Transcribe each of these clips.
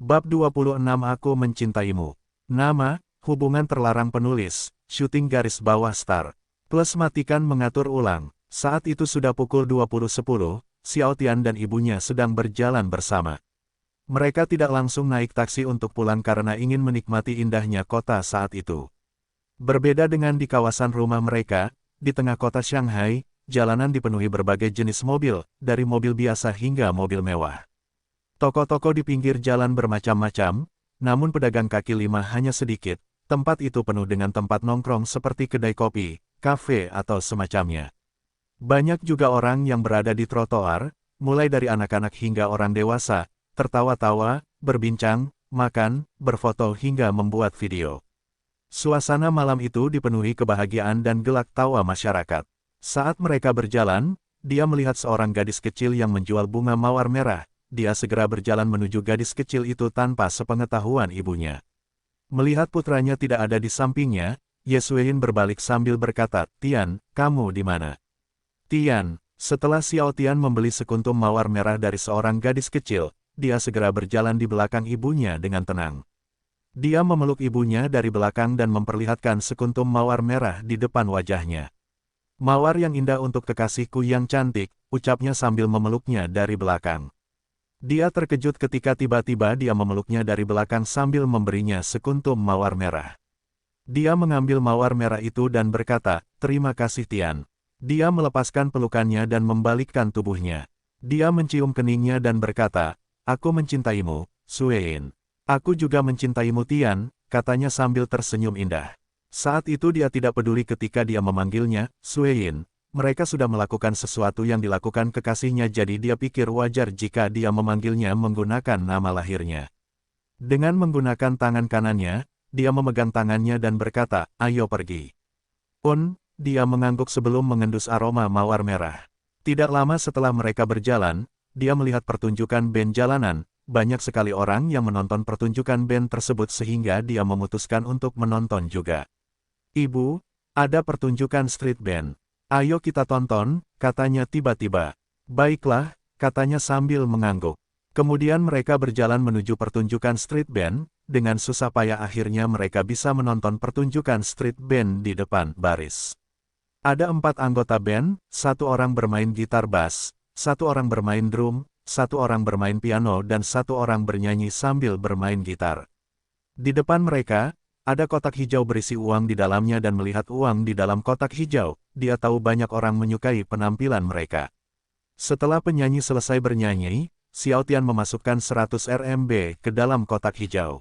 Bab 26 Aku Mencintaimu. Nama, hubungan terlarang penulis, syuting garis bawah star. Plus matikan mengatur ulang. Saat itu sudah pukul 20.10, Xiao Tian dan ibunya sedang berjalan bersama. Mereka tidak langsung naik taksi untuk pulang karena ingin menikmati indahnya kota saat itu. Berbeda dengan di kawasan rumah mereka, di tengah kota Shanghai, jalanan dipenuhi berbagai jenis mobil, dari mobil biasa hingga mobil mewah. Toko-toko di pinggir jalan bermacam-macam, namun pedagang kaki lima hanya sedikit. Tempat itu penuh dengan tempat nongkrong seperti kedai kopi, kafe atau semacamnya. Banyak juga orang yang berada di trotoar, mulai dari anak-anak hingga orang dewasa, tertawa-tawa, berbincang, makan, berfoto hingga membuat video. Suasana malam itu dipenuhi kebahagiaan dan gelak tawa masyarakat. Saat mereka berjalan, dia melihat seorang gadis kecil yang menjual bunga mawar merah. Dia segera berjalan menuju gadis kecil itu tanpa sepengetahuan ibunya. Melihat putranya tidak ada di sampingnya, Ye Xueyin berbalik sambil berkata, "Tian, kamu di mana?" "Tian." Setelah Xiao Tian membeli sekuntum mawar merah dari seorang gadis kecil, dia segera berjalan di belakang ibunya dengan tenang. Dia memeluk ibunya dari belakang dan memperlihatkan sekuntum mawar merah di depan wajahnya. "Mawar yang indah untuk kekasihku yang cantik," ucapnya sambil memeluknya dari belakang. Dia terkejut ketika tiba-tiba dia memeluknya dari belakang sambil memberinya sekuntum mawar merah. Dia mengambil mawar merah itu dan berkata, "Terima kasih Tian." Dia melepaskan pelukannya dan membalikkan tubuhnya. Dia mencium keningnya dan berkata, "Aku mencintaimu, Xueyin." "Aku juga mencintaimu Tian," katanya sambil tersenyum indah. Saat itu dia tidak peduli ketika dia memanggilnya, Xueyin. Mereka sudah melakukan sesuatu yang dilakukan kekasihnya jadi dia pikir wajar jika dia memanggilnya menggunakan nama lahirnya. Dengan menggunakan tangan kanannya, dia memegang tangannya dan berkata, "Ayo pergi." Dia mengangguk sebelum mengendus aroma mawar merah. Tidak lama setelah mereka berjalan, dia melihat pertunjukan band jalanan. Banyak sekali orang yang menonton pertunjukan band tersebut sehingga dia memutuskan untuk menonton juga. "Ibu, ada pertunjukan street band. Ayo kita tonton," katanya tiba-tiba. "Baiklah," katanya sambil mengangguk. Kemudian mereka berjalan menuju pertunjukan street band, dengan susah payah akhirnya mereka bisa menonton pertunjukan street band di depan baris. Ada 4 anggota band, 1 orang bermain gitar bass, 1 orang bermain drum, 1 orang bermain piano dan 1 orang bernyanyi sambil bermain gitar. Di depan mereka, ada kotak hijau berisi uang di dalamnya dan melihat uang di dalam kotak hijau, dia tahu banyak orang menyukai penampilan mereka. Setelah penyanyi selesai bernyanyi, Xiao Tian memasukkan 100 RMB ke dalam kotak hijau.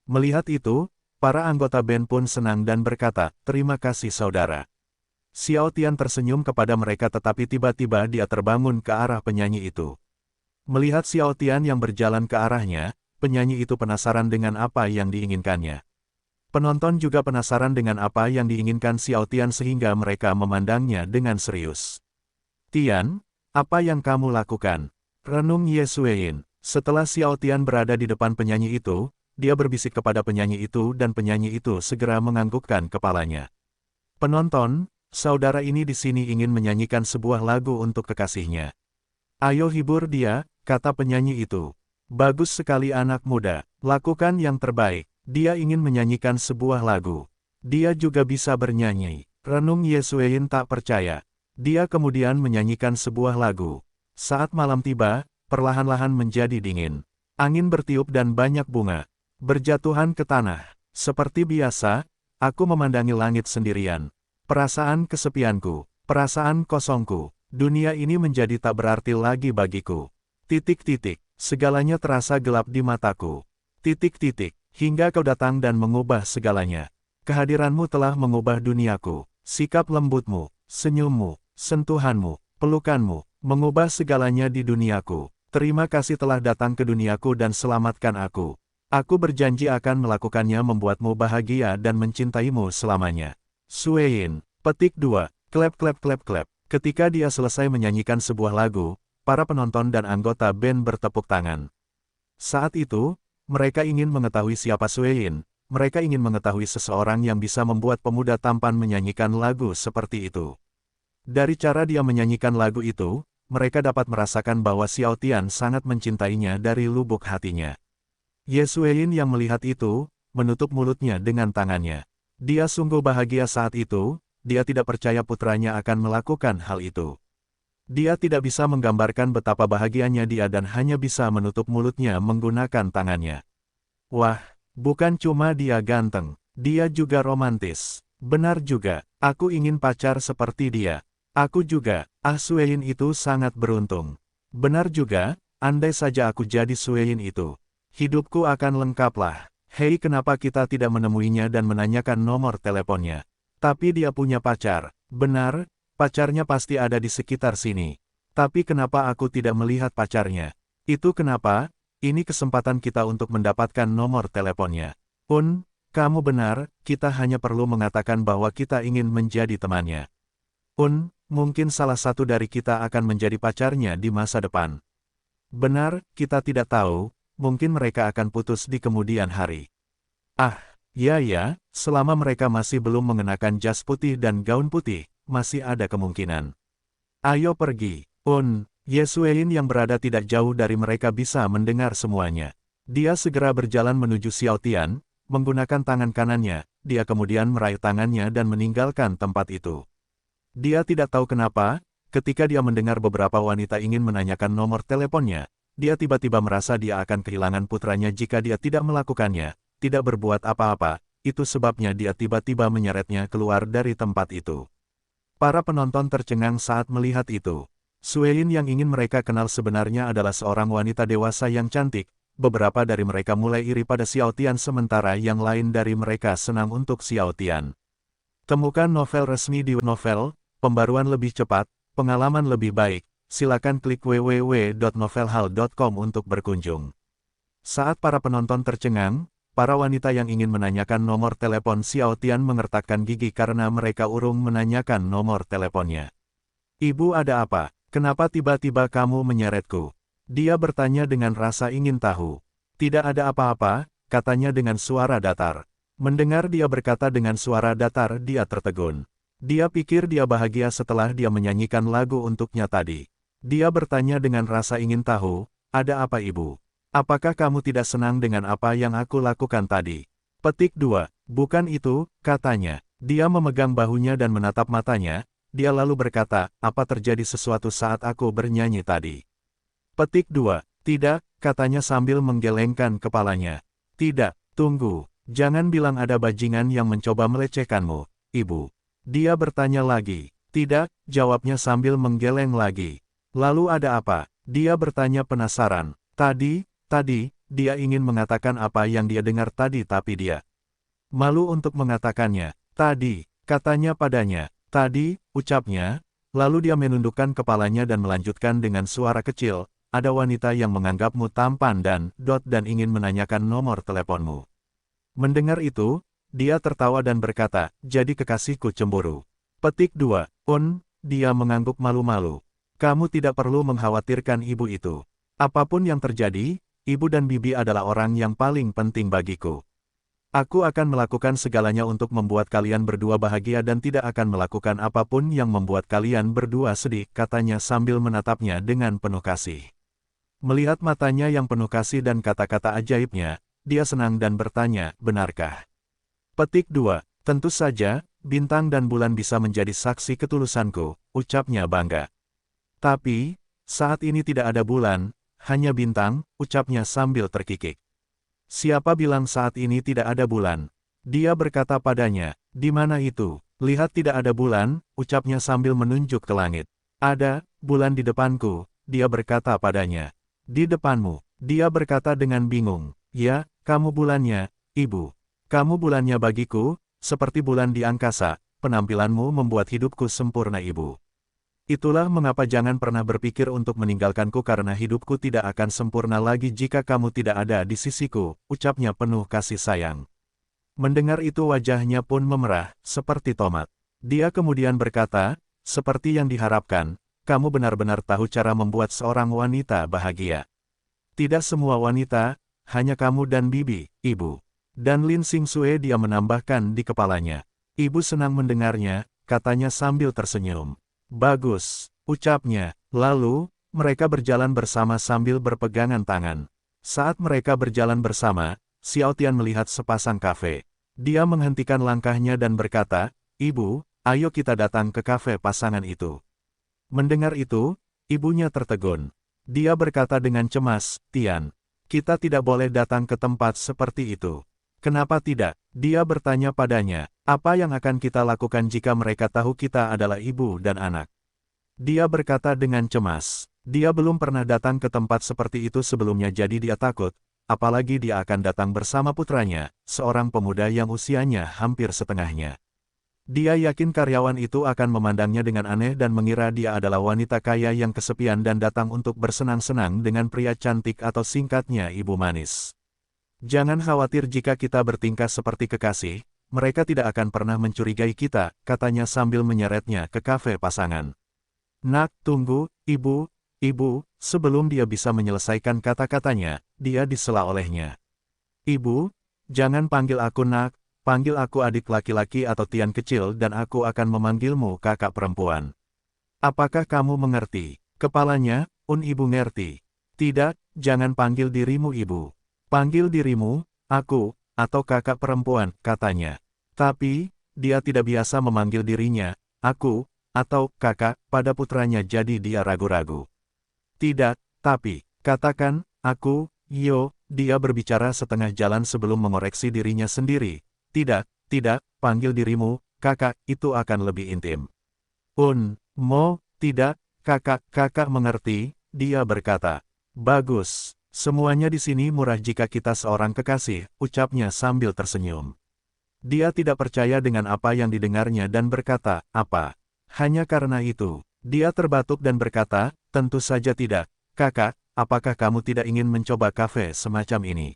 Melihat itu, para anggota band pun senang dan berkata, "Terima kasih saudara." Xiao Tian tersenyum kepada mereka tetapi tiba-tiba dia terbangun ke arah penyanyi itu. Melihat Xiao Tian yang berjalan ke arahnya, penyanyi itu penasaran dengan apa yang diinginkannya. Penonton juga penasaran dengan apa yang diinginkan Xiao Tian sehingga mereka memandangnya dengan serius. "Tian, apa yang kamu lakukan?" renung Ye Xueyin. Setelah Xiao Tian berada di depan penyanyi itu, dia berbisik kepada penyanyi itu dan penyanyi itu segera menganggukkan kepalanya. "Penonton, saudara ini di sini ingin menyanyikan sebuah lagu untuk kekasihnya. Ayo hibur dia," kata penyanyi itu. "Bagus sekali anak muda, lakukan yang terbaik. Dia ingin menyanyikan sebuah lagu. Dia juga bisa bernyanyi." Renung Ye Xueyin tak percaya. Dia kemudian menyanyikan sebuah lagu. Saat malam tiba, perlahan-lahan menjadi dingin. Angin bertiup dan banyak bunga berjatuhan ke tanah. Seperti biasa, aku memandangi langit sendirian. Perasaan kesepianku, perasaan kosongku, dunia ini menjadi tak berarti lagi bagiku. Segalanya terasa gelap di mataku. Hingga kau datang dan mengubah segalanya. Kehadiranmu telah mengubah duniaku. Sikap lembutmu, senyummu, sentuhanmu, pelukanmu, mengubah segalanya di duniaku. Terima kasih telah datang ke duniaku dan selamatkan aku. Aku berjanji akan melakukannya membuatmu bahagia dan mencintaimu selamanya. Xueyin. Petik 2. Klep klep klep klep. Ketika dia selesai menyanyikan sebuah lagu, para penonton dan anggota band bertepuk tangan. Saat itu, mereka ingin mengetahui siapa Xueyin. Mereka ingin mengetahui seseorang yang bisa membuat pemuda tampan menyanyikan lagu seperti itu. Dari cara dia menyanyikan lagu itu, mereka dapat merasakan bahwa Xiao Tian sangat mencintainya dari lubuk hatinya. Ye Xueyin yang melihat itu, menutup mulutnya dengan tangannya. Dia sungguh bahagia saat itu, dia tidak percaya putranya akan melakukan hal itu. Dia tidak bisa menggambarkan betapa bahagianya dia dan hanya bisa menutup mulutnya menggunakan tangannya. Wah, bukan cuma dia ganteng, dia juga romantis. Benar juga, aku ingin pacar seperti dia. Aku juga, Xueyin itu sangat beruntung. Benar juga, andai saja aku jadi Xueyin itu. Hidupku akan lengkaplah. Hei, kenapa kita tidak menemuinya dan menanyakan nomor teleponnya? Tapi dia punya pacar. Benar, pacarnya pasti ada di sekitar sini. Tapi kenapa aku tidak melihat pacarnya? Itu kenapa? Ini kesempatan kita untuk mendapatkan nomor teleponnya. Kamu benar, kita hanya perlu mengatakan bahwa kita ingin menjadi temannya. Mungkin salah satu dari kita akan menjadi pacarnya di masa depan. Benar, kita tidak tahu, mungkin mereka akan putus di kemudian hari. Ya, selama mereka masih belum mengenakan jas putih dan gaun putih, masih ada kemungkinan. Ayo pergi. Ye Xueyin yang berada tidak jauh dari mereka bisa mendengar semuanya. Dia segera berjalan menuju Xiao Tian, menggunakan tangan kanannya, dia kemudian meraih tangannya dan meninggalkan tempat itu. Dia tidak tahu kenapa, ketika dia mendengar beberapa wanita ingin menanyakan nomor teleponnya, dia tiba-tiba merasa dia akan kehilangan putranya jika dia tidak melakukannya, tidak berbuat apa-apa, itu sebabnya dia tiba-tiba menyeretnya keluar dari tempat itu. Para penonton tercengang saat melihat itu. Xueyin yang ingin mereka kenal sebenarnya adalah seorang wanita dewasa yang cantik, beberapa dari mereka mulai iri pada Xiao Tian sementara yang lain dari mereka senang untuk Xiao Tian. Temukan novel resmi di novel, pembaruan lebih cepat, pengalaman lebih baik. Silakan klik www.novelhal.com untuk berkunjung. Saat para penonton tercengang, para wanita yang ingin menanyakan nomor telepon Xiao Tian mengertakkan gigi karena mereka urung menanyakan nomor teleponnya. Ibu, ada apa? Kenapa tiba-tiba kamu menyeretku? Dia bertanya dengan rasa ingin tahu. Tidak ada apa-apa, katanya dengan suara datar. Mendengar dia berkata dengan suara datar, dia tertegun. Dia pikir dia bahagia setelah dia menyanyikan lagu untuknya tadi. Dia bertanya dengan rasa ingin tahu, ada apa ibu? Apakah kamu tidak senang dengan apa yang aku lakukan tadi? Petik 2. Bukan itu, katanya. Dia memegang bahunya dan menatap matanya, dia lalu berkata, apa terjadi sesuatu saat aku bernyanyi tadi? Petik 2. Tidak, katanya sambil menggelengkan kepalanya. Tidak, tunggu, jangan bilang ada bajingan yang mencoba melecehkanmu, ibu. Dia bertanya lagi. Tidak, jawabnya sambil menggeleng lagi. Lalu ada apa? Dia bertanya penasaran. Tadi, dia ingin mengatakan apa yang dia dengar tadi tapi dia malu untuk mengatakannya. Tadi, katanya padanya. Tadi, ucapnya. Lalu dia menundukkan kepalanya dan melanjutkan dengan suara kecil. Ada wanita yang menganggapmu tampan dan ingin menanyakan nomor teleponmu. Mendengar itu, dia tertawa dan berkata, jadi kekasihku cemburu. Petik 2. Dia mengangguk malu-malu. Kamu tidak perlu mengkhawatirkan ibu itu. Apapun yang terjadi, ibu dan bibi adalah orang yang paling penting bagiku. Aku akan melakukan segalanya untuk membuat kalian berdua bahagia dan tidak akan melakukan apapun yang membuat kalian berdua sedih, katanya sambil menatapnya dengan penuh kasih. Melihat matanya yang penuh kasih dan kata-kata ajaibnya, dia senang dan bertanya, benarkah? Petik 2. Tentu saja, bintang dan bulan bisa menjadi saksi ketulusanku, ucapnya bangga. Tapi, saat ini tidak ada bulan, hanya bintang, ucapnya sambil terkikik. Siapa bilang saat ini tidak ada bulan? Dia berkata padanya, di mana itu? Lihat tidak ada bulan, ucapnya sambil menunjuk ke langit. Ada, bulan di depanku, dia berkata padanya. Di depanmu, dia berkata dengan bingung. Ya, kamu bulannya, ibu. Kamu bulannya bagiku, seperti bulan di angkasa, penampilanmu membuat hidupku sempurna ibu. Itulah mengapa jangan pernah berpikir untuk meninggalkanku karena hidupku tidak akan sempurna lagi jika kamu tidak ada di sisiku, ucapnya penuh kasih sayang. Mendengar itu wajahnya pun memerah, seperti tomat. Dia kemudian berkata, seperti yang diharapkan, kamu benar-benar tahu cara membuat seorang wanita bahagia. Tidak semua wanita, hanya kamu dan bibi, ibu. Dan Lin Xingsue dia menambahkan di kepalanya. Ibu senang mendengarnya, katanya sambil tersenyum. Bagus, ucapnya. Lalu, mereka berjalan bersama sambil berpegangan tangan. Saat mereka berjalan bersama, Xiao Tian melihat sepasang kafe. Dia menghentikan langkahnya dan berkata, "Ibu, ayo kita datang ke kafe pasangan itu." Mendengar itu, ibunya tertegun. Dia berkata dengan cemas, "Tian, kita tidak boleh datang ke tempat seperti itu." "Kenapa tidak?" Dia bertanya padanya, "Apa yang akan kita lakukan jika mereka tahu kita adalah ibu dan anak?" Dia berkata dengan cemas. Dia belum pernah datang ke tempat seperti itu sebelumnya jadi dia takut, apalagi dia akan datang bersama putranya, seorang pemuda yang usianya hampir setengahnya. Dia yakin karyawan itu akan memandangnya dengan aneh dan mengira dia adalah wanita kaya yang kesepian dan datang untuk bersenang-senang dengan pria cantik atau singkatnya ibu manis. "Jangan khawatir jika kita bertingkah seperti kekasih, mereka tidak akan pernah mencurigai kita," katanya sambil menyeretnya ke kafe pasangan. "Nak, tunggu, ibu, ibu," sebelum dia bisa menyelesaikan kata-katanya, dia disela olehnya. "Ibu, jangan panggil aku nak, panggil aku adik laki-laki atau Tian kecil dan aku akan memanggilmu kakak perempuan. Apakah kamu mengerti?" Kepalanya, ibu ngerti. "Tidak, jangan panggil dirimu ibu. Panggil dirimu, aku, atau kakak perempuan," katanya. Tapi, dia tidak biasa memanggil dirinya, aku, atau kakak, pada putranya jadi dia ragu-ragu. "Tidak, tapi, katakan, aku, Yo," dia berbicara setengah jalan sebelum mengoreksi dirinya sendiri. "Tidak, tidak, panggil dirimu, kakak, itu akan lebih intim." Tidak, kakak, kakak mengerti," dia berkata. "Bagus, semuanya di sini murah jika kita seorang kekasih," ucapnya sambil tersenyum. Dia tidak percaya dengan apa yang didengarnya dan berkata, "Apa? Hanya karena itu?" Dia terbatuk dan berkata, "Tentu saja tidak, kakak, apakah kamu tidak ingin mencoba kafe semacam ini?"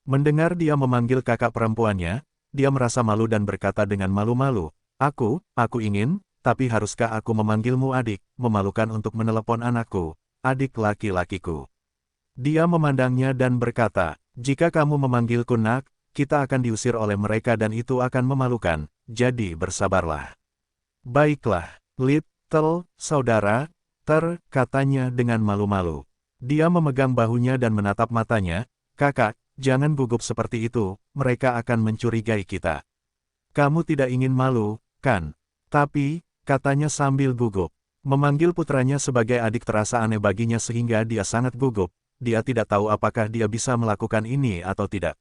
Mendengar dia memanggil kakak perempuannya, dia merasa malu dan berkata dengan malu-malu, Aku ingin, tapi haruskah aku memanggilmu adik?" Memalukan untuk menelepon anakku, adik laki-lakiku. Dia memandangnya dan berkata, "Jika kamu memanggilku nak, kita akan diusir oleh mereka dan itu akan memalukan, jadi bersabarlah." "Baiklah, little saudara," katanya dengan malu-malu. Dia memegang bahunya dan menatap matanya, "Kakak, jangan gugup seperti itu, mereka akan mencurigai kita." "Kamu tidak ingin malu, kan?" "Tapi," katanya sambil gugup. Memanggil putranya sebagai adik terasa aneh baginya sehingga dia sangat gugup. Dia tidak tahu apakah dia bisa melakukan ini atau tidak.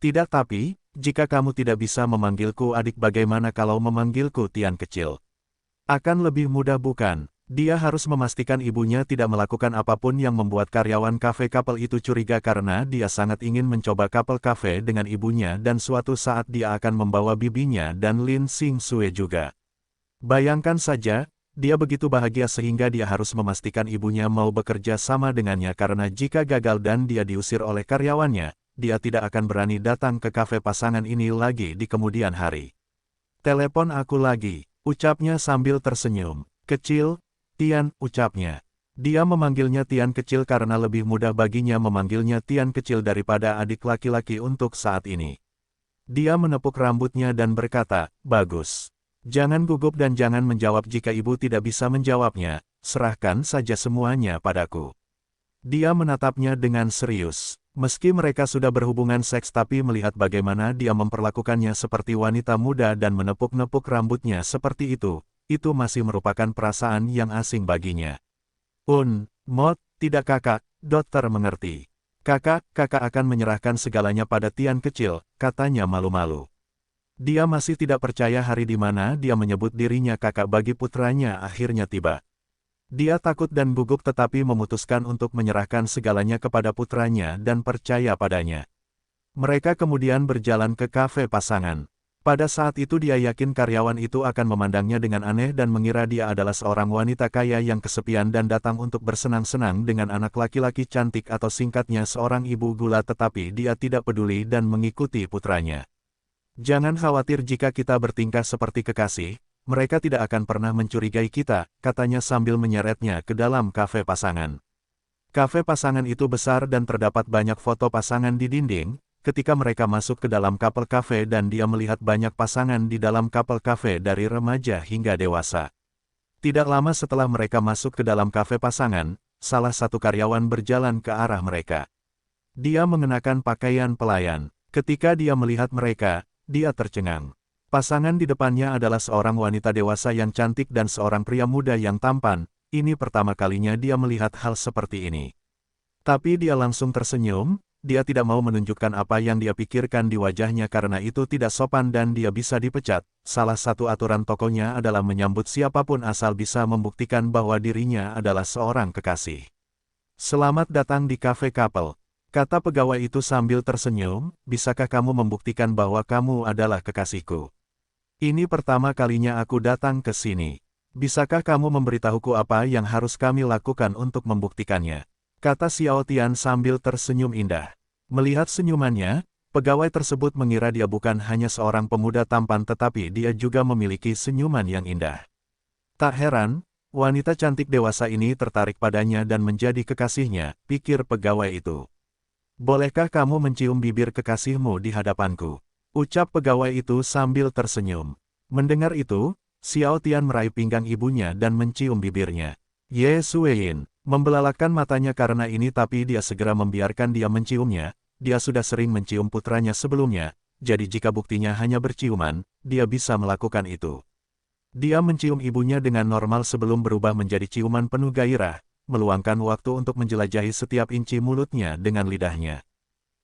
"Tidak, tapi, jika kamu tidak bisa memanggilku adik, bagaimana kalau memanggilku Tian kecil? Akan lebih mudah bukan?" Dia harus memastikan ibunya tidak melakukan apapun yang membuat karyawan kafe couple itu curiga karena dia sangat ingin mencoba couple kafe dengan ibunya dan suatu saat dia akan membawa bibinya dan Lin Xing Sue juga. Bayangkan saja, dia begitu bahagia sehingga dia harus memastikan ibunya mau bekerja sama dengannya karena jika gagal dan dia diusir oleh karyawannya, dia tidak akan berani datang ke kafe pasangan ini lagi di kemudian hari. "Telepon aku lagi," ucapnya sambil tersenyum. "Kecil, Tian," ucapnya. Dia memanggilnya Tian kecil karena lebih mudah baginya memanggilnya Tian kecil daripada adik laki-laki untuk saat ini. Dia menepuk rambutnya dan berkata, "Bagus. Jangan gugup dan jangan menjawab jika ibu tidak bisa menjawabnya, serahkan saja semuanya padaku." Dia menatapnya dengan serius. Meski mereka sudah berhubungan seks tapi melihat bagaimana dia memperlakukannya seperti wanita muda dan menepuk-nepuk rambutnya seperti itu masih merupakan perasaan yang asing baginya. Tidak kakak, dokter mengerti. Kakak akan menyerahkan segalanya pada Tian kecil," katanya malu-malu. Dia masih tidak percaya hari di mana dia menyebut dirinya kakak bagi putranya akhirnya tiba. Dia takut dan gugup tetapi memutuskan untuk menyerahkan segalanya kepada putranya dan percaya padanya. Mereka kemudian berjalan ke kafe pasangan. Pada saat itu dia yakin karyawan itu akan memandangnya dengan aneh dan mengira dia adalah seorang wanita kaya yang kesepian dan datang untuk bersenang-senang dengan anak laki-laki cantik atau singkatnya seorang ibu gula, tetapi dia tidak peduli dan mengikuti putranya. "Jangan khawatir jika kita bertingkah seperti kekasih, mereka tidak akan pernah mencurigai kita," katanya sambil menyeretnya ke dalam kafe pasangan. Kafe pasangan itu besar dan terdapat banyak foto pasangan di dinding. Ketika mereka masuk ke dalam couple cafe dan dia melihat banyak pasangan di dalam couple cafe dari remaja hingga dewasa. Tidak lama setelah mereka masuk ke dalam kafe pasangan, salah satu karyawan berjalan ke arah mereka. Dia mengenakan pakaian pelayan. Ketika dia melihat mereka, dia tercengang. Pasangan di depannya adalah seorang wanita dewasa yang cantik dan seorang pria muda yang tampan. Ini pertama kalinya dia melihat hal seperti ini. Tapi dia langsung tersenyum, dia tidak mau menunjukkan apa yang dia pikirkan di wajahnya karena itu tidak sopan dan dia bisa dipecat. Salah satu aturan tokonya adalah menyambut siapapun asal bisa membuktikan bahwa dirinya adalah seorang kekasih. Selamat datang di Cafe Couple, kata pegawai itu sambil tersenyum, bisakah kamu membuktikan bahwa kamu adalah kekasihku? Ini pertama kalinya aku datang ke sini. Bisakah kamu memberitahuku apa yang harus kami lakukan untuk membuktikannya? Kata Xiao Tian sambil tersenyum indah. Melihat senyumannya, pegawai tersebut mengira dia bukan hanya seorang pemuda tampan tetapi dia juga memiliki senyuman yang indah. Tak heran, wanita cantik dewasa ini tertarik padanya dan menjadi kekasihnya, pikir pegawai itu. Bolehkah kamu mencium bibir kekasihmu di hadapanku? Ucap pegawai itu sambil tersenyum. Mendengar itu, Xiao Tian meraih pinggang ibunya dan mencium bibirnya. Ye Sueyin membelalakkan matanya karena ini tapi dia segera membiarkan dia menciumnya. Dia sudah sering mencium putranya sebelumnya, jadi jika buktinya hanya berciuman, dia bisa melakukan itu. Dia mencium ibunya dengan normal sebelum berubah menjadi ciuman penuh gairah, meluangkan waktu untuk menjelajahi setiap inci mulutnya dengan lidahnya.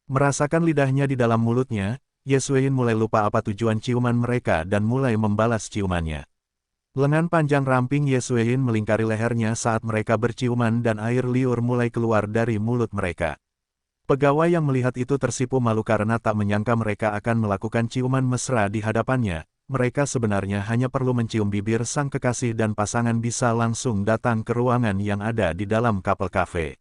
Merasakan lidahnya di dalam mulutnya, Ye Sueyin mulai lupa apa tujuan ciuman mereka dan mulai membalas ciumannya. Lengan panjang ramping Ye Sueyin melingkari lehernya saat mereka berciuman dan air liur mulai keluar dari mulut mereka. Pegawai yang melihat itu tersipu malu karena tak menyangka mereka akan melakukan ciuman mesra di hadapannya. Mereka sebenarnya hanya perlu mencium bibir sang kekasih dan pasangan bisa langsung datang ke ruangan yang ada di dalam couple cafe.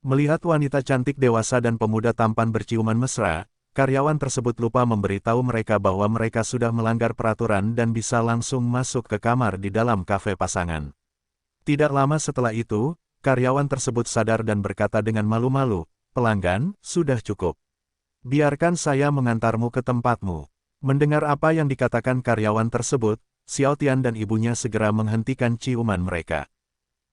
Melihat wanita cantik dewasa dan pemuda tampan berciuman mesra, karyawan tersebut lupa memberitahu mereka bahwa mereka sudah melanggar peraturan dan bisa langsung masuk ke kamar di dalam kafe pasangan. Tidak lama setelah itu, karyawan tersebut sadar dan berkata dengan malu-malu, "Pelanggan, sudah cukup. Biarkan saya mengantarmu ke tempatmu." Mendengar apa yang dikatakan karyawan tersebut, Xiao Tian dan ibunya segera menghentikan ciuman mereka.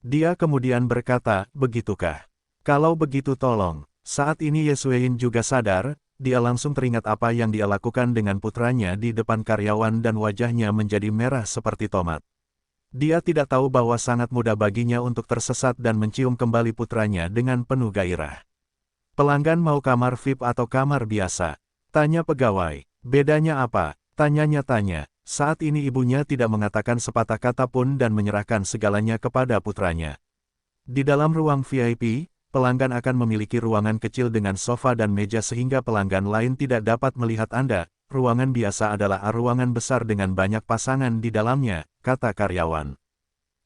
Dia kemudian berkata, "Begitukah? Kalau begitu tolong." Saat ini Ye Sueyin juga sadar, dia langsung teringat apa yang dia lakukan dengan putranya di depan karyawan dan wajahnya menjadi merah seperti tomat. Dia tidak tahu bahwa sangat mudah baginya untuk tersesat dan mencium kembali putranya dengan penuh gairah. "Pelanggan mau kamar VIP atau kamar biasa?" tanya pegawai. "Bedanya apa?" tanya. Saat ini ibunya tidak mengatakan sepatah kata pun dan menyerahkan segalanya kepada putranya. Di dalam ruang VIP, pelanggan akan memiliki ruangan kecil dengan sofa dan meja sehingga pelanggan lain tidak dapat melihat Anda. Ruangan biasa adalah ruangan besar dengan banyak pasangan di dalamnya, kata karyawan.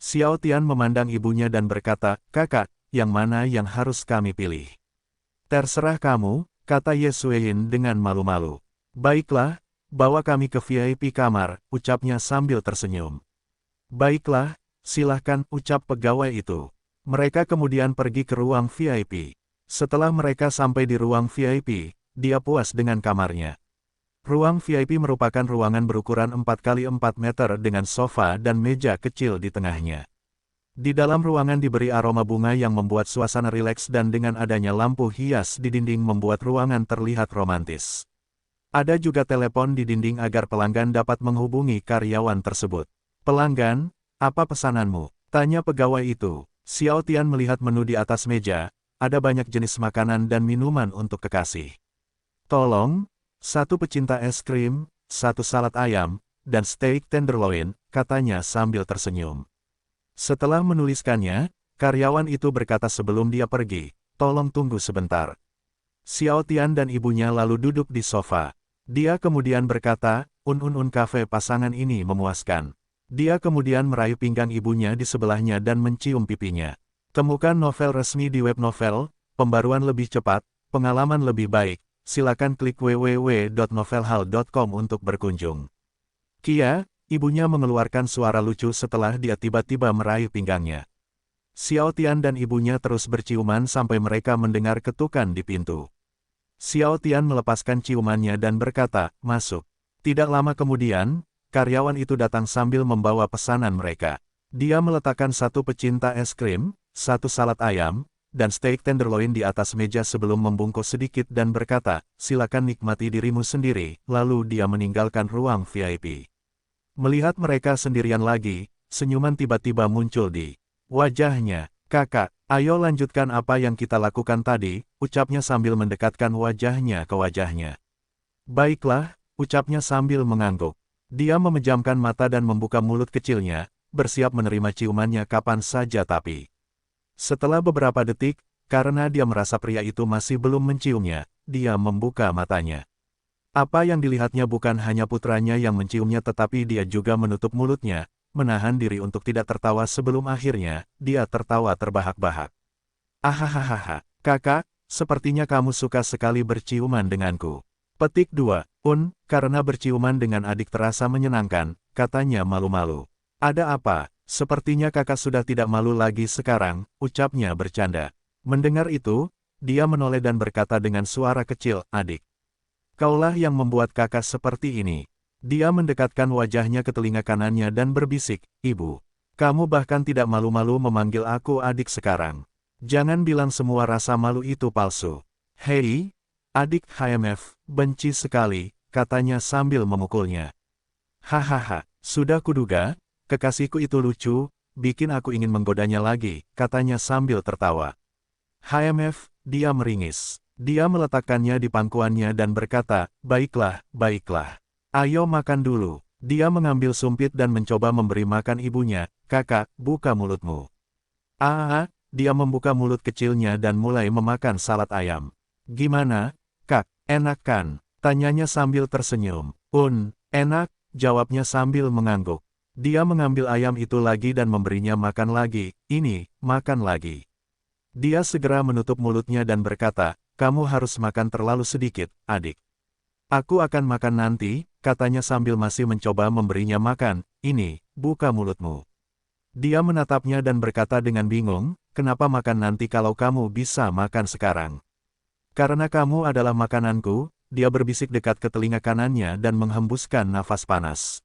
Xiao Tian memandang ibunya dan berkata, "Kakak, yang mana yang harus kami pilih?" "Terserah kamu," kata Ye Sueyin dengan malu-malu. "Baiklah, bawa kami ke VIP kamar," ucapnya sambil tersenyum. "Baiklah, silahkan," ucap pegawai itu. Mereka kemudian pergi ke ruang VIP. Setelah mereka sampai di ruang VIP, dia puas dengan kamarnya. Ruang VIP merupakan ruangan berukuran 4x4 meter dengan sofa dan meja kecil di tengahnya. Di dalam ruangan diberi aroma bunga yang membuat suasana rileks dan dengan adanya lampu hias di dinding membuat ruangan terlihat romantis. Ada juga telepon di dinding agar pelanggan dapat menghubungi karyawan tersebut. "Pelanggan, apa pesananmu?" tanya pegawai itu. Xiao Tian melihat menu di atas meja, ada banyak jenis makanan dan minuman untuk kekasih. "Tolong, 1 pecinta es krim, 1 salad ayam, dan steak tenderloin," katanya sambil tersenyum. Setelah menuliskannya, karyawan itu berkata sebelum dia pergi, "Tolong tunggu sebentar." Xiao Tian dan ibunya lalu duduk di sofa. Dia kemudian berkata, "Un kafe pasangan ini memuaskan." Dia kemudian meraih pinggang ibunya di sebelahnya dan mencium pipinya. Temukan novel resmi di web novel, pembaruan lebih cepat, pengalaman lebih baik. Silakan klik www.novelhall.com untuk berkunjung. Kia, ibunya mengeluarkan suara lucu setelah dia tiba-tiba meraih pinggangnya. Xiao Tian dan ibunya terus berciuman sampai mereka mendengar ketukan di pintu. Xiao Tian melepaskan ciumannya dan berkata, "Masuk." Tidak lama kemudian, karyawan itu datang sambil membawa pesanan mereka. Dia meletakkan 1 pecinta es krim, 1 salad ayam, dan steak tenderloin di atas meja sebelum membungkuk sedikit dan berkata, silakan nikmati dirimu sendiri, lalu dia meninggalkan ruang VIP. Melihat mereka sendirian lagi, senyuman tiba-tiba muncul di wajahnya. Kakak, ayo lanjutkan apa yang kita lakukan tadi, ucapnya sambil mendekatkan wajahnya ke wajahnya. Baiklah, ucapnya sambil mengangguk. Dia memejamkan mata dan membuka mulut kecilnya, bersiap menerima ciumannya kapan saja tapi. Setelah beberapa detik, karena dia merasa pria itu masih belum menciumnya, dia membuka matanya. Apa yang dilihatnya bukan hanya putranya yang menciumnya tetapi dia juga menutup mulutnya, menahan diri untuk tidak tertawa sebelum akhirnya, dia tertawa terbahak-bahak. Ahahaha, kakak, sepertinya kamu suka sekali berciuman denganku. Petik 2. Karena berciuman dengan adik terasa menyenangkan, katanya malu-malu. Ada apa? Sepertinya kakak sudah tidak malu lagi sekarang, ucapnya bercanda. Mendengar itu, dia menoleh dan berkata dengan suara kecil, adik. Kaulah yang membuat kakak seperti ini. Dia mendekatkan wajahnya ke telinga kanannya dan berbisik, ibu. Kamu bahkan tidak malu-malu memanggil aku adik sekarang. Jangan bilang semua rasa malu itu palsu. Hei, adik HMF, benci sekali, katanya sambil memukulnya. Hahaha, sudah kuduga, kekasihku itu lucu, bikin aku ingin menggodanya lagi, katanya sambil tertawa. HMF, dia meringis. Dia meletakkannya di pangkuannya dan berkata, baiklah, baiklah. Ayo makan dulu. Dia mengambil sumpit dan mencoba memberi makan ibunya, kakak, buka mulutmu. Dia membuka mulut kecilnya dan mulai memakan salad ayam. Gimana, kak, enak kan? Tanyanya sambil tersenyum. Enak, jawabnya sambil mengangguk. Dia mengambil ayam itu lagi dan memberinya makan lagi, makan lagi. Dia segera menutup mulutnya dan berkata, kamu harus makan terlalu sedikit, adik. Aku akan makan nanti, katanya sambil masih mencoba memberinya makan, buka mulutmu. Dia menatapnya dan berkata dengan bingung, kenapa makan nanti kalau kamu bisa makan sekarang? Karena kamu adalah makananku, dia berbisik dekat ke telinga kanannya dan menghembuskan nafas panas.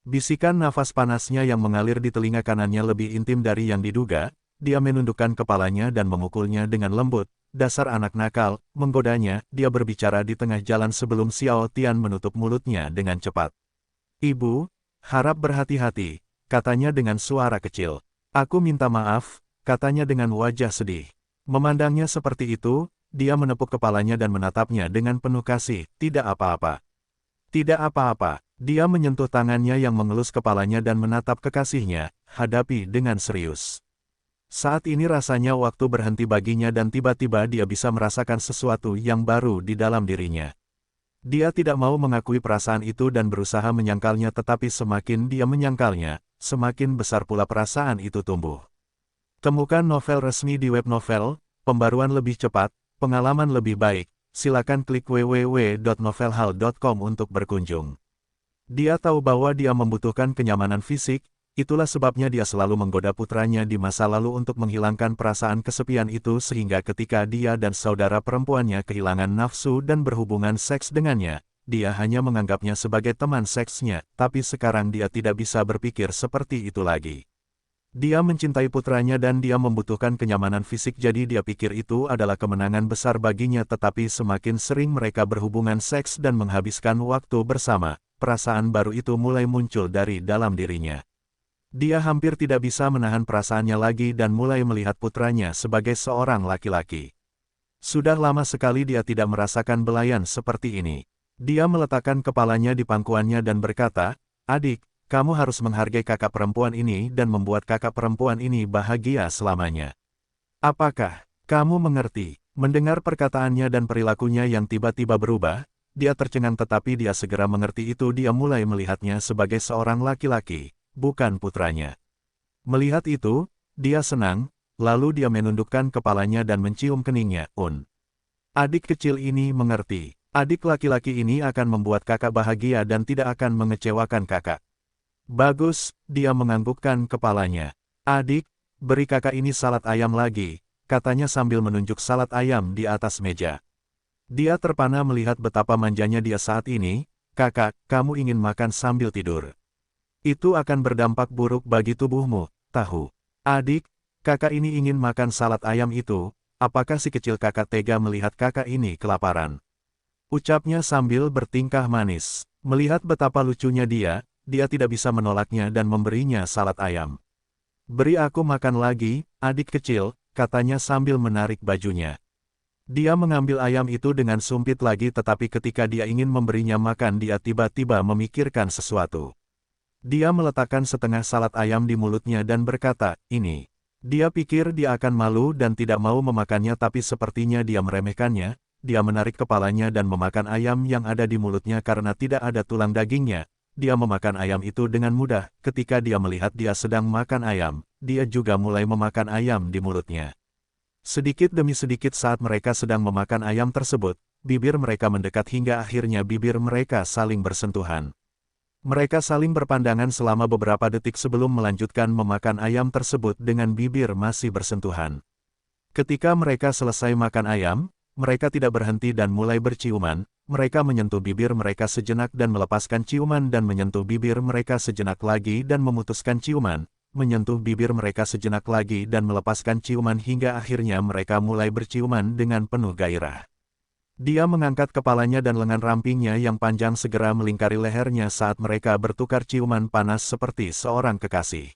Bisikan nafas panasnya yang mengalir di telinga kanannya lebih intim dari yang diduga, dia menundukkan kepalanya dan memukulnya dengan lembut, dasar anak nakal, menggodanya, dia berbicara di tengah jalan sebelum Xiao Tian menutup mulutnya dengan cepat. Ibu, harap berhati-hati, katanya dengan suara kecil. Aku minta maaf, katanya dengan wajah sedih. Memandangnya seperti itu, dia menepuk kepalanya dan menatapnya dengan penuh kasih, tidak apa-apa. Tidak apa-apa, dia menyentuh tangannya yang mengelus kepalanya dan menatap kekasihnya, hadapi dengan serius. Saat ini rasanya waktu berhenti baginya dan tiba-tiba dia bisa merasakan sesuatu yang baru di dalam dirinya. Dia tidak mau mengakui perasaan itu dan berusaha menyangkalnya tetapi semakin dia menyangkalnya, semakin besar pula perasaan itu tumbuh. Temukan novel resmi di web novel, pembaruan lebih cepat, pengalaman lebih baik, silakan klik www.novelhal.com untuk berkunjung. Dia tahu bahwa dia membutuhkan kenyamanan fisik, itulah sebabnya dia selalu menggoda putranya di masa lalu untuk menghilangkan perasaan kesepian itu sehingga ketika dia dan saudara perempuannya kehilangan nafsu dan berhubungan seks dengannya, dia hanya menganggapnya sebagai teman seksnya, tapi sekarang dia tidak bisa berpikir seperti itu lagi. Dia mencintai putranya dan dia membutuhkan kenyamanan fisik jadi dia pikir itu adalah kemenangan besar baginya tetapi semakin sering mereka berhubungan seks dan menghabiskan waktu bersama, perasaan baru itu mulai muncul dari dalam dirinya. Dia hampir tidak bisa menahan perasaannya lagi dan mulai melihat putranya sebagai seorang laki-laki. Sudah lama sekali dia tidak merasakan belayan seperti ini. Dia meletakkan kepalanya di pangkuannya dan berkata, adik, kamu harus menghargai kakak perempuan ini dan membuat kakak perempuan ini bahagia selamanya. Apakah kamu mengerti? Mendengar perkataannya dan perilakunya yang tiba-tiba berubah, dia tercengang tetapi dia segera mengerti itu dia mulai melihatnya sebagai seorang laki-laki, bukan putranya. Melihat itu, dia senang, lalu dia menundukkan kepalanya dan mencium keningnya, Adik kecil ini mengerti. Adik laki-laki ini akan membuat kakak bahagia dan tidak akan mengecewakan kakak. Bagus, dia menganggukkan kepalanya. Adik, beri kakak ini salad ayam lagi, katanya sambil menunjuk salad ayam di atas meja. Dia terpana melihat betapa manjanya dia saat ini, kakak, kamu ingin makan sambil tidur. Itu akan berdampak buruk bagi tubuhmu, tahu. Adik, Kakak ini ingin makan salad ayam itu, apakah si kecil kakak tega melihat kakak ini kelaparan? Ucapnya sambil bertingkah manis. Melihat betapa lucunya dia tidak bisa menolaknya dan memberinya salad ayam. Beri aku makan lagi, adik kecil, katanya sambil menarik bajunya. Dia mengambil ayam itu dengan sumpit lagi tetapi ketika dia ingin memberinya makan dia tiba-tiba memikirkan sesuatu. Dia meletakkan setengah salad ayam di mulutnya dan berkata, ini. Dia pikir dia akan malu dan tidak mau memakannya tapi sepertinya dia meremehkannya, dia menarik kepalanya dan memakan ayam yang ada di mulutnya karena tidak ada tulang dagingnya. Dia memakan ayam itu dengan mudah, ketika dia melihat dia sedang makan ayam, dia juga mulai memakan ayam di mulutnya. Sedikit demi sedikit saat mereka sedang memakan ayam tersebut, bibir mereka mendekat hingga akhirnya bibir mereka saling bersentuhan. Mereka saling berpandangan selama beberapa detik sebelum melanjutkan memakan ayam tersebut dengan bibir masih bersentuhan. Ketika mereka selesai makan ayam, mereka tidak berhenti dan mulai berciuman, mereka menyentuh bibir mereka sejenak dan melepaskan ciuman dan menyentuh bibir mereka sejenak lagi dan memutuskan ciuman, menyentuh bibir mereka sejenak lagi dan melepaskan ciuman hingga akhirnya mereka mulai berciuman dengan penuh gairah. Dia mengangkat kepalanya dan lengan rampingnya yang panjang segera melingkari lehernya saat mereka bertukar ciuman panas seperti seorang kekasih.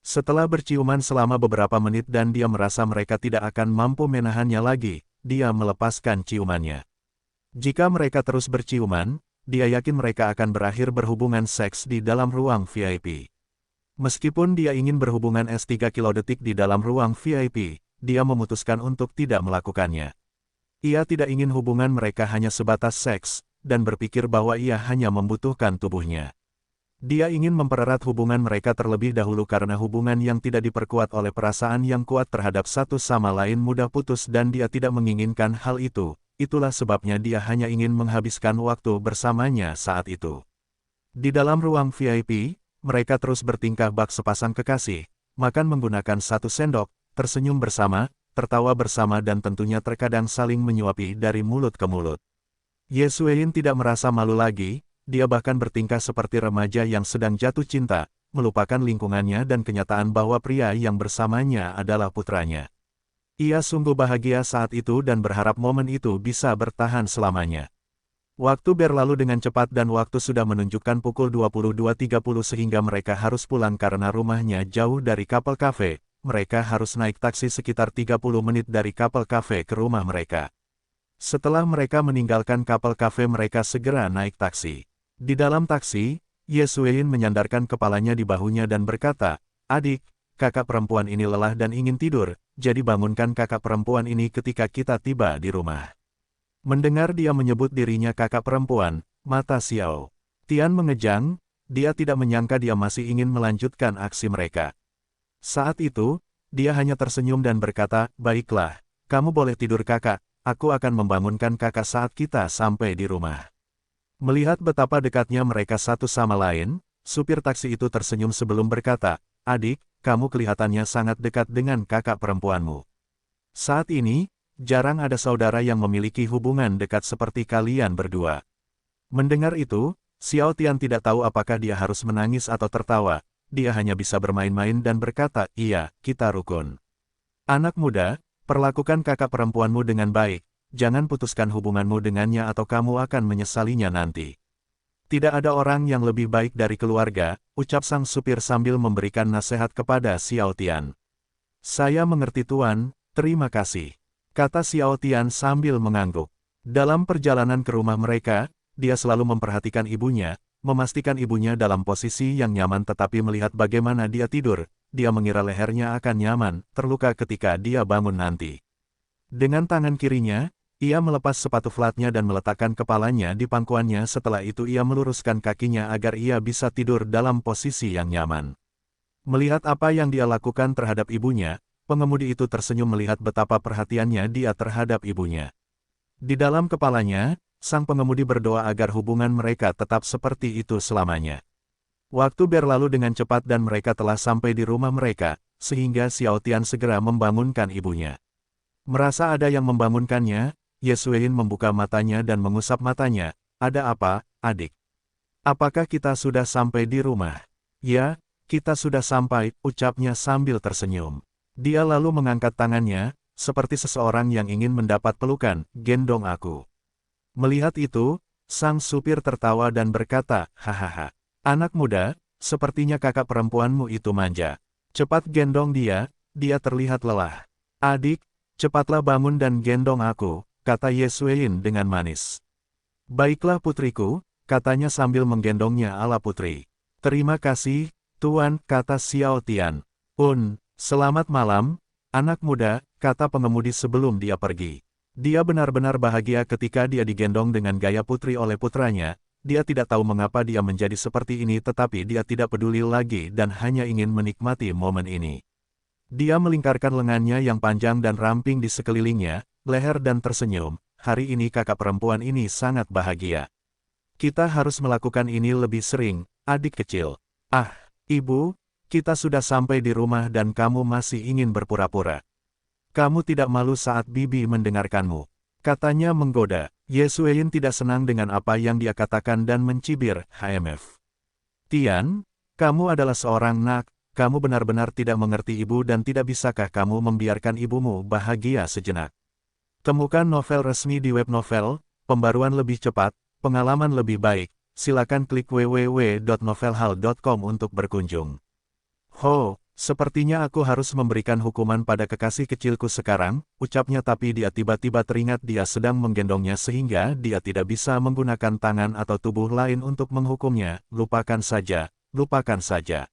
Setelah berciuman selama beberapa menit dan dia merasa mereka tidak akan mampu menahannya lagi, dia melepaskan ciumannya. Jika mereka terus berciuman, dia yakin mereka akan berakhir berhubungan seks di dalam ruang VIP. Meskipun dia ingin berhubungan S3 kilodetik di dalam ruang VIP, dia memutuskan untuk tidak melakukannya. Ia tidak ingin hubungan mereka hanya sebatas seks, dan berpikir bahwa ia hanya membutuhkan tubuhnya. Dia ingin mempererat hubungan mereka terlebih dahulu karena hubungan yang tidak diperkuat oleh perasaan yang kuat terhadap satu sama lain mudah putus dan dia tidak menginginkan hal itu. Itulah sebabnya dia hanya ingin menghabiskan waktu bersamanya saat itu. Di dalam ruang VIP, mereka terus bertingkah bak sepasang kekasih, makan menggunakan satu sendok, tersenyum bersama, tertawa bersama dan tentunya terkadang saling menyuapi dari mulut ke mulut. Yesuein tidak merasa malu lagi, dia bahkan bertingkah seperti remaja yang sedang jatuh cinta, melupakan lingkungannya dan kenyataan bahwa pria yang bersamanya adalah putranya. Ia sungguh bahagia saat itu dan berharap momen itu bisa bertahan selamanya. Waktu berlalu dengan cepat dan waktu sudah menunjukkan pukul 22.30 sehingga mereka harus pulang karena rumahnya jauh dari Couple Cafe. Mereka harus naik taksi sekitar 30 menit dari Couple Cafe ke rumah mereka. Setelah mereka meninggalkan Couple Cafe mereka segera naik taksi. Di dalam taksi, Yesuein menyandarkan kepalanya di bahunya dan berkata, "Adik, kakak perempuan ini lelah dan ingin tidur, jadi bangunkan kakak perempuan ini ketika kita tiba di rumah." Mendengar dia menyebut dirinya kakak perempuan, mata Xiao Tian mengejang, dia tidak menyangka dia masih ingin melanjutkan aksi mereka. Saat itu, dia hanya tersenyum dan berkata, "Baiklah, kamu boleh tidur kakak, aku akan membangunkan kakak saat kita sampai di rumah." Melihat betapa dekatnya mereka satu sama lain, supir taksi itu tersenyum sebelum berkata, "Adik, kamu kelihatannya sangat dekat dengan kakak perempuanmu. Saat ini, jarang ada saudara yang memiliki hubungan dekat seperti kalian berdua." Mendengar itu, Xiao Tian tidak tahu apakah dia harus menangis atau tertawa. Dia hanya bisa bermain-main dan berkata, "Iya, kita rukun. Anak muda, perlakukan kakak perempuanmu dengan baik, jangan putuskan hubunganmu dengannya atau kamu akan menyesalinya nanti." "Tidak ada orang yang lebih baik dari keluarga," ucap sang supir sambil memberikan nasihat kepada Xiao Tian. "Saya mengerti Tuan, terima kasih," kata Xiao Tian sambil mengangguk. Dalam perjalanan ke rumah mereka, dia selalu memperhatikan ibunya, memastikan ibunya dalam posisi yang nyaman tetapi melihat bagaimana dia tidur, dia mengira lehernya akan nyaman, terluka ketika dia bangun nanti. Dengan tangan kirinya, ia melepas sepatu flatnya dan meletakkan kepalanya di pangkuannya setelah itu ia meluruskan kakinya agar ia bisa tidur dalam posisi yang nyaman. Melihat apa yang dia lakukan terhadap ibunya, pengemudi itu tersenyum melihat betapa perhatiannya dia terhadap ibunya. Di dalam kepalanya, sang pengemudi berdoa agar hubungan mereka tetap seperti itu selamanya. Waktu berlalu dengan cepat dan mereka telah sampai di rumah mereka, sehingga Xiao Tian segera membangunkan ibunya. Merasa ada yang membangunkannya, Yesuein membuka matanya dan mengusap matanya. "Ada apa, adik? Apakah kita sudah sampai di rumah?" "Ya, kita sudah sampai," ucapnya sambil tersenyum. Dia lalu mengangkat tangannya, seperti seseorang yang ingin mendapat pelukan, gendong aku. Melihat itu, sang supir tertawa dan berkata, hahaha. Anak muda, sepertinya kakak perempuanmu itu manja. Cepat gendong dia, dia terlihat lelah. Adik, cepatlah bangun dan gendong aku, kata Ye Suein dengan manis. Baiklah putriku, katanya sambil menggendongnya ala putri. Terima kasih, Tuan, kata Xiao Tian. Selamat malam, anak muda, kata pengemudi sebelum dia pergi. Dia benar-benar bahagia ketika dia digendong dengan gaya putri oleh putranya. Dia tidak tahu mengapa dia menjadi seperti ini, tetapi dia tidak peduli lagi dan hanya ingin menikmati momen ini. Dia melingkarkan lengannya yang panjang dan ramping di sekelilingnya, leher dan tersenyum. Hari ini kakak perempuan ini sangat bahagia. Kita harus melakukan ini lebih sering, adik kecil. Ah, ibu, kita sudah sampai di rumah dan kamu masih ingin berpura-pura. Kamu tidak malu saat bibi mendengarkanmu. Katanya menggoda. Ye Suein tidak senang dengan apa yang dia katakan dan mencibir, HMF. Tian, kamu adalah seorang nak, kamu benar-benar tidak mengerti ibu dan tidak bisakah kamu membiarkan ibumu bahagia sejenak. Temukan novel resmi di web novel, pembaruan lebih cepat, pengalaman lebih baik, silakan klik www.novelhal.com untuk berkunjung. Ho, sepertinya aku harus memberikan hukuman pada kekasih kecilku sekarang, ucapnya tapi dia tiba-tiba teringat dia sedang menggendongnya sehingga dia tidak bisa menggunakan tangan atau tubuh lain untuk menghukumnya, lupakan saja, lupakan saja.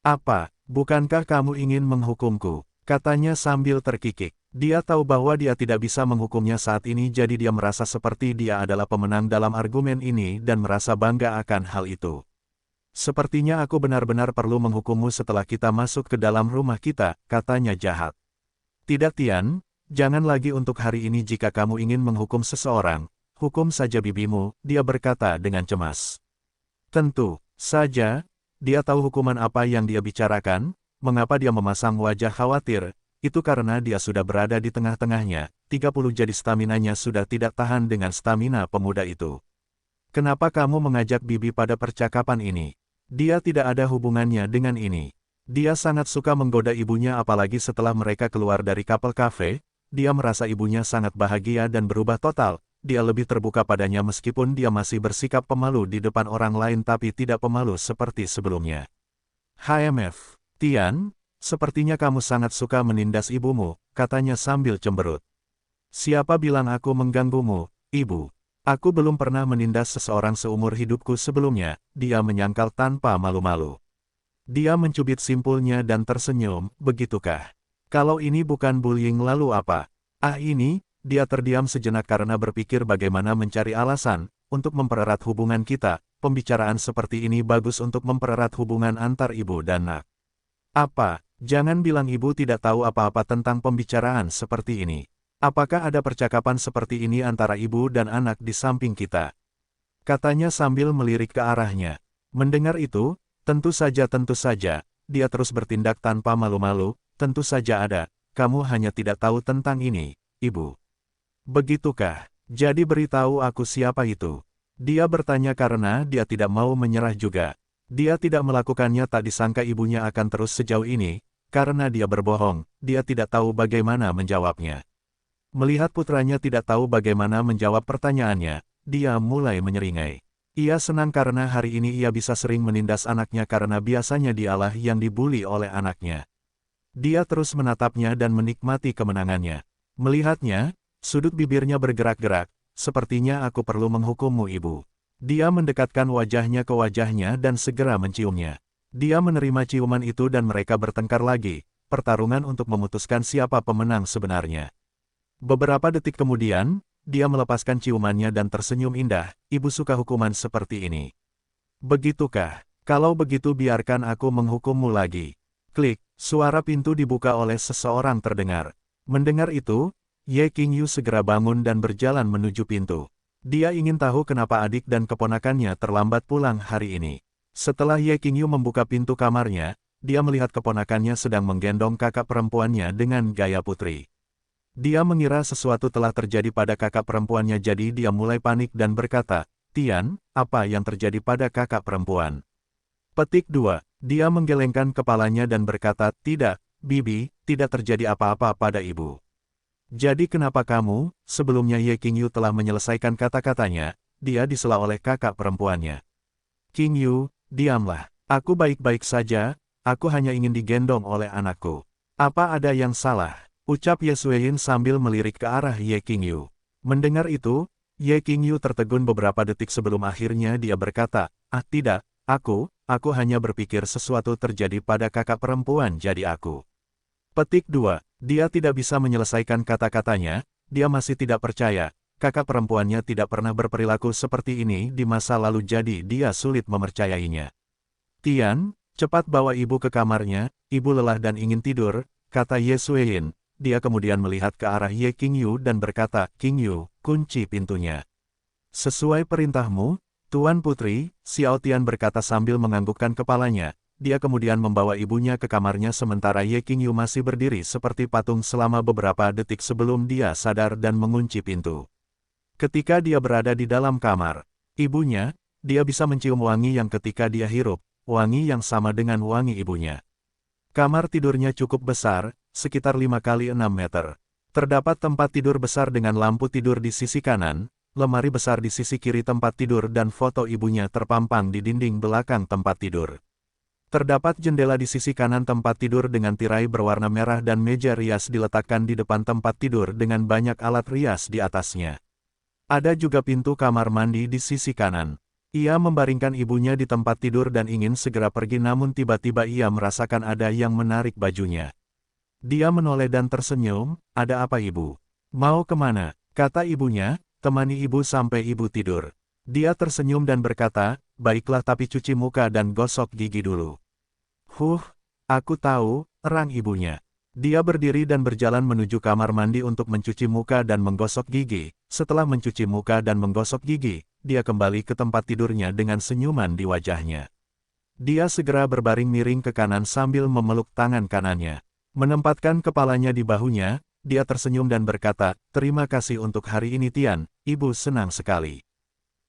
Apa, bukankah kamu ingin menghukumku? Katanya sambil terkikik. Dia tahu bahwa dia tidak bisa menghukumnya saat ini jadi dia merasa seperti dia adalah pemenang dalam argumen ini dan merasa bangga akan hal itu. Sepertinya aku benar-benar perlu menghukummu setelah kita masuk ke dalam rumah kita, katanya jahat. Tidak Tian, jangan lagi untuk hari ini jika kamu ingin menghukum seseorang, hukum saja bibimu, dia berkata dengan cemas. Tentu saja, dia tahu hukuman apa yang dia bicarakan, mengapa dia memasang wajah khawatir. Itu karena dia sudah berada di tengah-tengahnya, 30 jadi staminanya sudah tidak tahan dengan stamina pemuda itu. Kenapa kamu mengajak bibi pada percakapan ini? Dia tidak ada hubungannya dengan ini. Dia sangat suka menggoda ibunya apalagi setelah mereka keluar dari couple cafe, dia merasa ibunya sangat bahagia dan berubah total, dia lebih terbuka padanya meskipun dia masih bersikap pemalu di depan orang lain tapi tidak pemalu seperti sebelumnya. HMF, Tian, sepertinya kamu sangat suka menindas ibumu, katanya sambil cemberut. Siapa bilang aku mengganggumu, ibu? Aku belum pernah menindas seseorang seumur hidupku sebelumnya, dia menyangkal tanpa malu-malu. Dia mencubit simpulnya dan tersenyum, begitukah? Kalau ini bukan bullying lalu apa? Ini, dia terdiam sejenak karena berpikir bagaimana mencari alasan, untuk mempererat hubungan kita, pembicaraan seperti ini bagus untuk mempererat hubungan antar ibu dan anak. Apa? Jangan bilang ibu tidak tahu apa-apa tentang pembicaraan seperti ini. Apakah ada percakapan seperti ini antara ibu dan anak di samping kita? Katanya sambil melirik ke arahnya. Mendengar itu, tentu saja, dia terus bertindak tanpa malu-malu, tentu saja ada, kamu hanya tidak tahu tentang ini, ibu. Begitukah? Jadi beritahu aku siapa itu. Dia bertanya karena dia tidak mau menyerah juga. Dia tidak melakukannya tak disangka ibunya akan terus sejauh ini, karena dia berbohong, dia tidak tahu bagaimana menjawabnya. Melihat putranya tidak tahu bagaimana menjawab pertanyaannya, dia mulai menyeringai. Ia senang karena hari ini ia bisa sering menindas anaknya karena biasanya dialah yang dibuli oleh anaknya. Dia terus menatapnya dan menikmati kemenangannya. Melihatnya, sudut bibirnya bergerak-gerak, sepertinya aku perlu menghukummu ibu. Dia mendekatkan wajahnya ke wajahnya dan segera menciumnya. Dia menerima ciuman itu dan mereka bertengkar lagi, pertarungan untuk memutuskan siapa pemenang sebenarnya. Beberapa detik kemudian, dia melepaskan ciumannya dan tersenyum indah, ibu suka hukuman seperti ini. Begitukah? Kalau begitu biarkan aku menghukummu lagi. Klik, suara pintu dibuka oleh seseorang terdengar. Mendengar itu, Ye Qingyu segera bangun dan berjalan menuju pintu. Dia ingin tahu kenapa adik dan keponakannya terlambat pulang hari ini. Setelah Ye Qingyu membuka pintu kamarnya, dia melihat keponakannya sedang menggendong kakak perempuannya dengan gaya putri. Dia mengira sesuatu telah terjadi pada kakak perempuannya jadi dia mulai panik dan berkata, Tian, apa yang terjadi pada kakak perempuan? Petik 2. Dia menggelengkan kepalanya dan berkata, tidak, Bibi, tidak terjadi apa-apa pada ibu. Jadi kenapa kamu, sebelumnya Ye Qingyu telah menyelesaikan kata-katanya, dia disela oleh kakak perempuannya. Qingyu, diamlah. Aku baik-baik saja, aku hanya ingin digendong oleh anakku. Apa ada yang salah? Ucap Ye Sueyin sambil melirik ke arah Ye Qingyu. Mendengar itu, Ye Qingyu tertegun beberapa detik sebelum akhirnya dia berkata, "Ah tidak, aku hanya berpikir sesuatu terjadi pada kakak perempuan jadi aku." Petik 2. Dia tidak bisa menyelesaikan kata-katanya, dia masih tidak percaya, kakak perempuannya tidak pernah berperilaku seperti ini di masa lalu jadi dia sulit memercayainya. "Tian, cepat bawa ibu ke kamarnya, ibu lelah dan ingin tidur," kata Ye Sueyin. Dia kemudian melihat ke arah Ye Qingyu dan berkata, "Qingyu, kunci pintunya." "Sesuai perintahmu, Tuan Putri," Xiao Tian berkata sambil menganggukkan kepalanya. Dia kemudian membawa ibunya ke kamarnya sementara Ye Qingyu masih berdiri seperti patung selama beberapa detik sebelum dia sadar dan mengunci pintu. Ketika dia berada di dalam kamar, ibunya, dia bisa mencium wangi yang ketika dia hirup, wangi yang sama dengan wangi ibunya. Kamar tidurnya cukup besar, sekitar 5 kali 6 meter. Terdapat tempat tidur besar dengan lampu tidur di sisi kanan, lemari besar di sisi kiri tempat tidur dan foto ibunya terpampang di dinding belakang tempat tidur. Terdapat jendela di sisi kanan tempat tidur dengan tirai berwarna merah dan meja rias diletakkan di depan tempat tidur dengan banyak alat rias di atasnya. Ada juga pintu kamar mandi di sisi kanan. Ia membaringkan ibunya di tempat tidur dan ingin segera pergi namun tiba-tiba ia merasakan ada yang menarik bajunya. Dia menoleh dan tersenyum, "Ada apa ibu? Mau kemana?" kata ibunya, "Temani ibu sampai ibu tidur." Dia tersenyum dan berkata, "Baiklah tapi cuci muka dan gosok gigi dulu." Aku tahu," erang ibunya. Dia berdiri dan berjalan menuju kamar mandi untuk mencuci muka dan menggosok gigi. Setelah mencuci muka dan menggosok gigi, dia kembali ke tempat tidurnya dengan senyuman di wajahnya. Dia segera berbaring miring ke kanan sambil memeluk tangan kanannya. Menempatkan kepalanya di bahunya, dia tersenyum dan berkata, "Terima kasih untuk hari ini Tian, ibu senang sekali."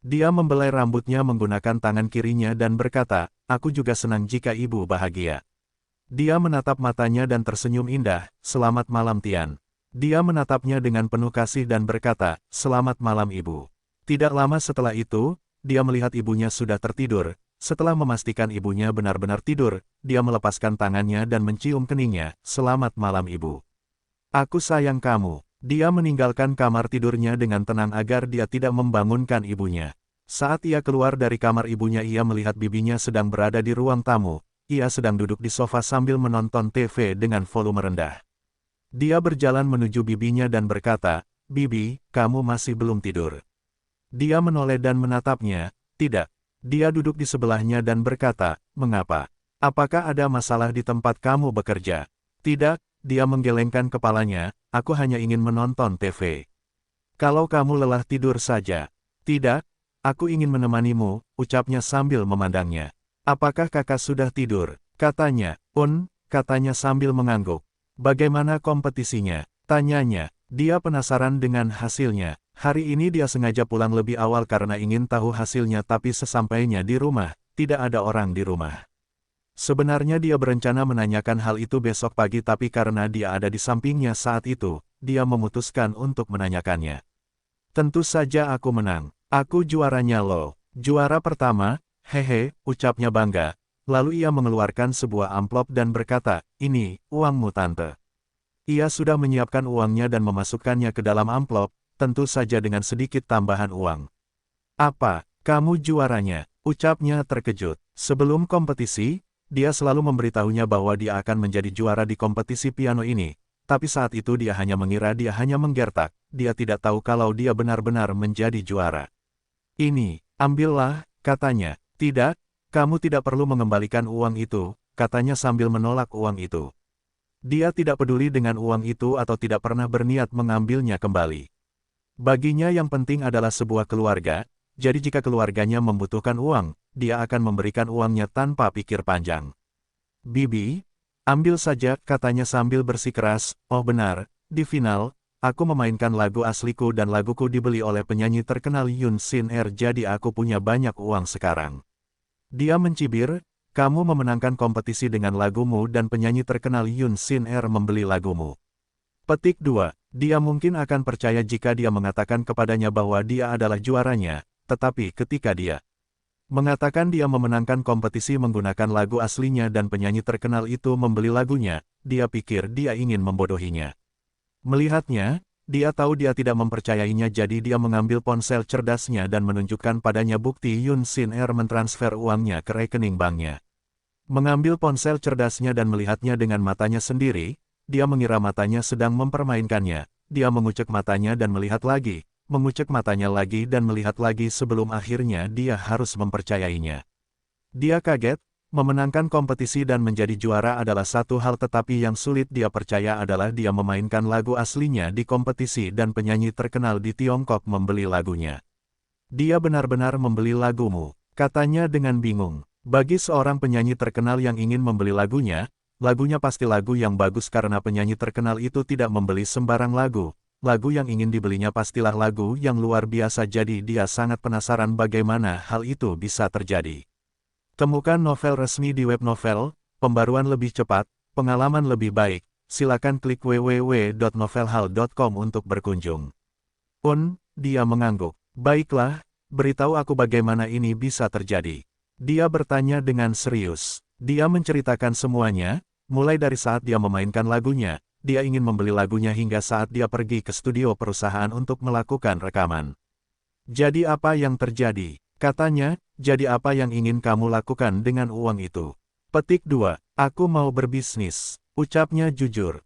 Dia membelai rambutnya menggunakan tangan kirinya dan berkata, "Aku juga senang jika ibu bahagia." Dia menatap matanya dan tersenyum indah, "Selamat malam Tian." Dia menatapnya dengan penuh kasih dan berkata, "Selamat malam ibu." Tidak lama setelah itu, dia melihat ibunya sudah tertidur. Setelah memastikan ibunya benar-benar tidur, dia melepaskan tangannya dan mencium keningnya, "Selamat malam ibu. Aku sayang kamu." Dia meninggalkan kamar tidurnya dengan tenang agar dia tidak membangunkan ibunya. Saat ia keluar dari kamar ibunya ia melihat bibinya sedang berada di ruang tamu. Ia sedang duduk di sofa sambil menonton TV dengan volume rendah. Dia berjalan menuju bibinya dan berkata, "Bibi, kamu masih belum tidur?" Dia menoleh dan menatapnya, "Tidak." Dia duduk di sebelahnya dan berkata, "Mengapa? Apakah ada masalah di tempat kamu bekerja?" "Tidak," dia menggelengkan kepalanya, "aku hanya ingin menonton TV." "Kalau kamu lelah tidur saja." "Tidak, aku ingin menemanimu," ucapnya sambil memandangnya. "Apakah kakak sudah tidur?" katanya. Katanya sambil mengangguk. "Bagaimana kompetisinya?" tanyanya. Dia penasaran dengan hasilnya. Hari ini dia sengaja pulang lebih awal karena ingin tahu hasilnya tapi sesampainya di rumah, tidak ada orang di rumah. Sebenarnya dia berencana menanyakan hal itu besok pagi tapi karena dia ada di sampingnya saat itu, dia memutuskan untuk menanyakannya. "Tentu saja aku menang. Aku juaranya loh. Juara pertama. Hehe," ucapnya bangga. Lalu ia mengeluarkan sebuah amplop dan berkata, "Ini, uangmu tante." Ia sudah menyiapkan uangnya dan memasukkannya ke dalam amplop, tentu saja dengan sedikit tambahan uang. "Apa, kamu juaranya?" ucapnya terkejut. Sebelum kompetisi, dia selalu memberitahunya bahwa dia akan menjadi juara di kompetisi piano ini. Tapi saat itu dia hanya mengira dia hanya menggertak, dia tidak tahu kalau dia benar-benar menjadi juara. "Ini, ambillah," katanya. "Tidak, kamu tidak perlu mengembalikan uang itu," katanya sambil menolak uang itu. Dia tidak peduli dengan uang itu atau tidak pernah berniat mengambilnya kembali. Baginya yang penting adalah sebuah keluarga, jadi jika keluarganya membutuhkan uang, dia akan memberikan uangnya tanpa pikir panjang. "Bibi, ambil saja," katanya sambil bersikeras. "Oh benar, di final, aku memainkan lagu asliku dan laguku dibeli oleh penyanyi terkenal Yun Sin Er jadi aku punya banyak uang sekarang." Dia mencibir, Kamu memenangkan kompetisi dengan lagumu dan penyanyi terkenal Yoon Shin Er membeli lagumu. Petik 2. Dia mungkin akan percaya jika dia mengatakan kepadanya bahwa dia adalah juaranya, tetapi ketika dia mengatakan dia memenangkan kompetisi menggunakan lagu aslinya dan penyanyi terkenal itu membeli lagunya, dia pikir dia ingin membodohinya. Melihatnya, dia tahu dia tidak mempercayainya jadi dia mengambil ponsel cerdasnya dan menunjukkan padanya bukti Yoon Shin Er mentransfer uangnya ke rekening banknya. Mengambil ponsel cerdasnya dan melihatnya dengan matanya sendiri, dia mengira matanya sedang mempermainkannya, dia mengucek matanya dan melihat lagi, mengucek matanya lagi dan melihat lagi sebelum akhirnya dia harus mempercayainya. Dia kaget, memenangkan kompetisi dan menjadi juara adalah satu hal tetapi yang sulit dia percaya adalah dia memainkan lagu aslinya di kompetisi dan penyanyi terkenal di Tiongkok membeli lagunya. Dia benar-benar membeli lagumu, katanya dengan bingung. Bagi seorang penyanyi terkenal yang ingin membeli lagunya pasti lagu yang bagus karena penyanyi terkenal itu tidak membeli sembarang lagu. Lagu yang ingin dibelinya pastilah lagu yang luar biasa jadi dia sangat penasaran bagaimana hal itu bisa terjadi. Temukan novel resmi di web novel, pembaruan lebih cepat, pengalaman lebih baik, silakan klik www.novelhall.com untuk berkunjung. Dia mengangguk. Baiklah, beritahu aku bagaimana ini bisa terjadi. Dia bertanya dengan serius. Dia menceritakan semuanya, mulai dari saat dia memainkan lagunya, dia ingin membeli lagunya hingga saat dia pergi ke studio perusahaan untuk melakukan rekaman. Jadi apa yang terjadi? Katanya, jadi apa yang ingin kamu lakukan dengan uang itu? Petik 2. Aku mau berbisnis. Ucapnya jujur.